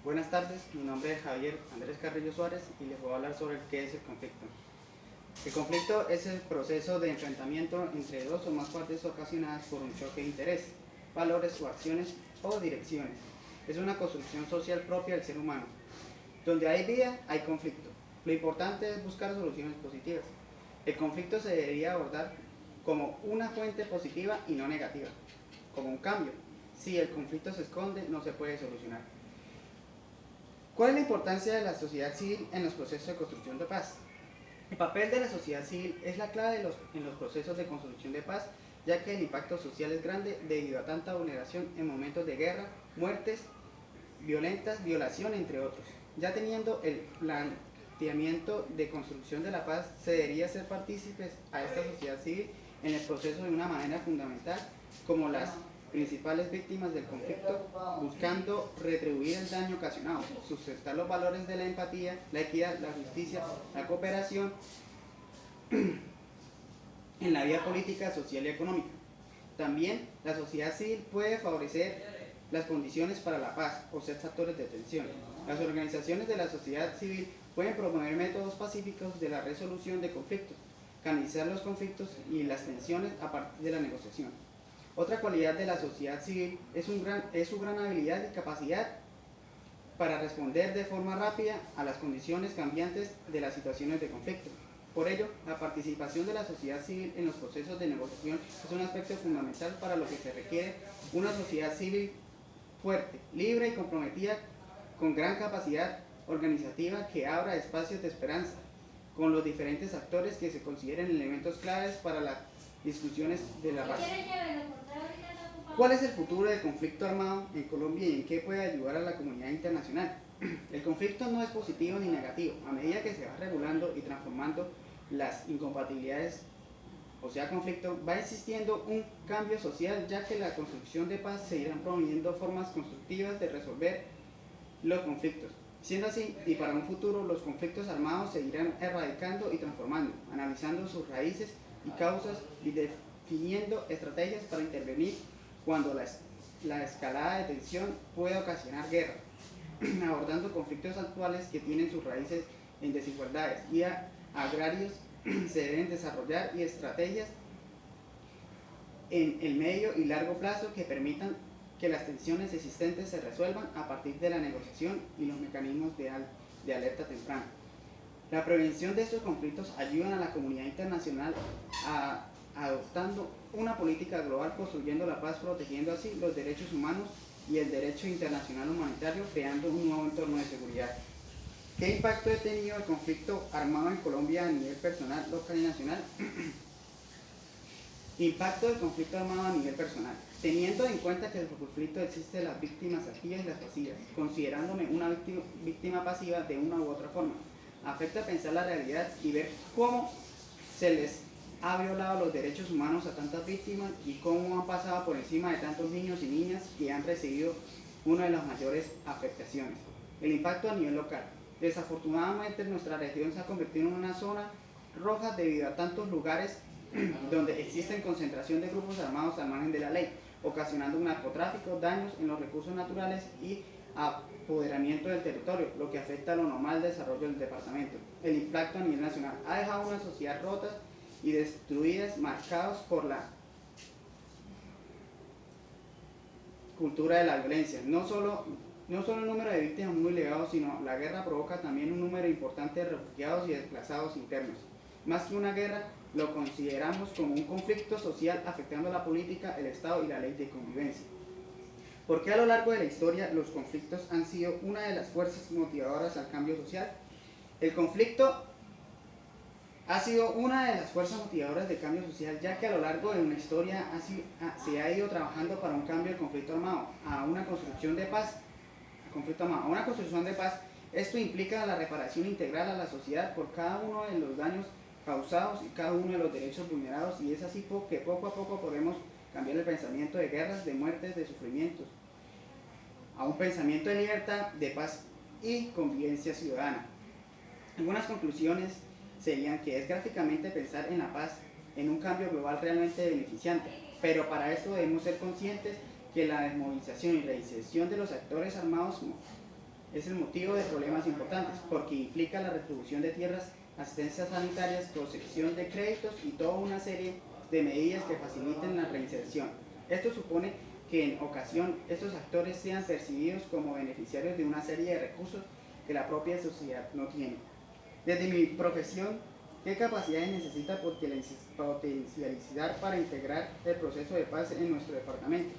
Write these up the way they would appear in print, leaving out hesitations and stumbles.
Buenas tardes, mi nombre es Javier Andrés Carrillo Suárez y les voy a hablar sobre qué es el conflicto. El conflicto es el proceso de enfrentamiento entre dos o más partes ocasionadas por un choque de interés, valores o acciones o direcciones. Es una construcción social propia del ser humano. Donde hay vida, hay conflicto. Lo importante es buscar soluciones positivas. El conflicto se debería abordar como una fuente positiva y no negativa, como un cambio. Si el conflicto se esconde, no se puede solucionar. ¿Cuál es la importancia de la sociedad civil en los procesos de construcción de paz? El papel de la sociedad civil es la clave en los procesos de construcción de paz, ya que el impacto social es grande debido a tanta vulneración en momentos de guerra, muertes violentas, violación, entre otros. Ya teniendo el planteamiento de construcción de la paz, se debería ser partícipes a esta sociedad civil en el proceso de una manera fundamental, como las principales víctimas del conflicto, buscando retribuir el daño ocasionado, sustentar los valores de la empatía, la equidad, la justicia, la cooperación en la vida política, social y económica. También la sociedad civil puede favorecer las condiciones para la paz o ser factores de tensión. Las organizaciones de la sociedad civil pueden promover métodos pacíficos de la resolución de conflictos, canalizar los conflictos y las tensiones a partir de la negociación. Otra cualidad de la sociedad civil es su gran habilidad y capacidad para responder de forma rápida a las condiciones cambiantes de las situaciones de conflicto. Por ello, la participación de la sociedad civil en los procesos de negociación es un aspecto fundamental para lo que se requiere una sociedad civil fuerte, libre y comprometida con gran capacidad organizativa que abra espacios de esperanza con los diferentes actores que se consideren elementos claves para las discusiones de la paz. ¿Cuál es el futuro del conflicto armado en Colombia y en qué puede ayudar a la comunidad internacional? El conflicto no es positivo ni negativo. A medida que se va regulando y transformando las incompatibilidades, o sea, conflicto, va existiendo un cambio social, ya que la construcción de paz se irán promoviendo formas constructivas de resolver los conflictos. Siendo así, y para un futuro, los conflictos armados se irán erradicando y transformando, analizando sus raíces y causas y definiendo estrategias para intervenir cuando la escalada de tensión puede ocasionar guerra, abordando conflictos actuales que tienen sus raíces en desigualdades y agrarios. Se deben desarrollar y estrategias en el medio y largo plazo que permitan que las tensiones existentes se resuelvan a partir de la negociación y los mecanismos de alerta temprana. La prevención de estos conflictos ayuda a la comunidad internacional adoptando una política global, construyendo la paz, protegiendo así los derechos humanos y el derecho internacional humanitario, creando un nuevo entorno de seguridad. ¿Qué impacto ha tenido el conflicto armado en Colombia a nivel personal, local y nacional? Impacto del conflicto armado a nivel personal. Teniendo en cuenta que el conflicto existe las víctimas activas y las pasivas, considerándome una víctima pasiva de una u otra forma, afecta pensar la realidad y ver cómo se les ha violado los derechos humanos a tantas víctimas y cómo han pasado por encima de tantos niños y niñas que han recibido una de las mayores afectaciones. El impacto a nivel local. Desafortunadamente nuestra región se ha convertido en una zona roja debido a tantos lugares donde existen concentración de grupos armados al margen de la ley, ocasionando un narcotráfico, daños en los recursos naturales y apoderamiento del territorio, lo que afecta a lo normal desarrollo del departamento. El impacto a nivel nacional ha dejado una sociedad rota y destruidas, marcados por la cultura de la violencia. No solo el número de víctimas muy elevado, sino la guerra provoca también un número importante de refugiados y desplazados internos. Más que una guerra, lo consideramos como un conflicto social afectando la política, el Estado y la ley de convivencia. ¿Por qué a lo largo de la historia los conflictos han sido una de las fuerzas motivadoras al cambio social? El conflicto ha sido una de las fuerzas motivadoras del cambio social, ya que a lo largo de una historia se ha ido trabajando para un cambio del conflicto armado a una construcción de paz. A una construcción de paz, esto implica la reparación integral a la sociedad por cada uno de los daños causados y cada uno de los derechos vulnerados, y es así que poco a poco podemos cambiar el pensamiento de guerras, de muertes, de sufrimientos, a un pensamiento de libertad, de paz y convivencia ciudadana. Algunas conclusiones serían que es gráficamente pensar en la paz en un cambio global realmente beneficiante, pero para esto debemos ser conscientes que la desmovilización y reinserción de los actores armados es el motivo de problemas importantes, porque implica la retribución de tierras, asistencias sanitarias, concesión de créditos y toda una serie de medidas que faciliten la reinserción. Esto supone que en ocasión estos actores sean percibidos como beneficiarios de una serie de recursos que la propia sociedad no tiene. Desde mi profesión, ¿qué capacidades necesita potencializar para integrar el proceso de paz en nuestro departamento?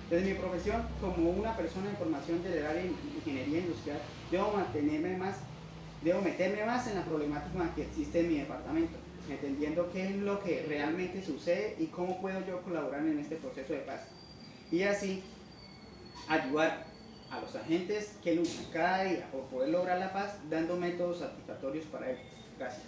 Desde mi profesión, como una persona en formación del área de ingeniería industrial, debo meterme más en la problemática que existe en mi departamento, entendiendo qué es lo que realmente sucede y cómo puedo yo colaborar en este proceso de paz. Y así ayudar a los agentes que luchan cada día por poder lograr la paz, dando métodos satisfactorios para ellos. Gracias.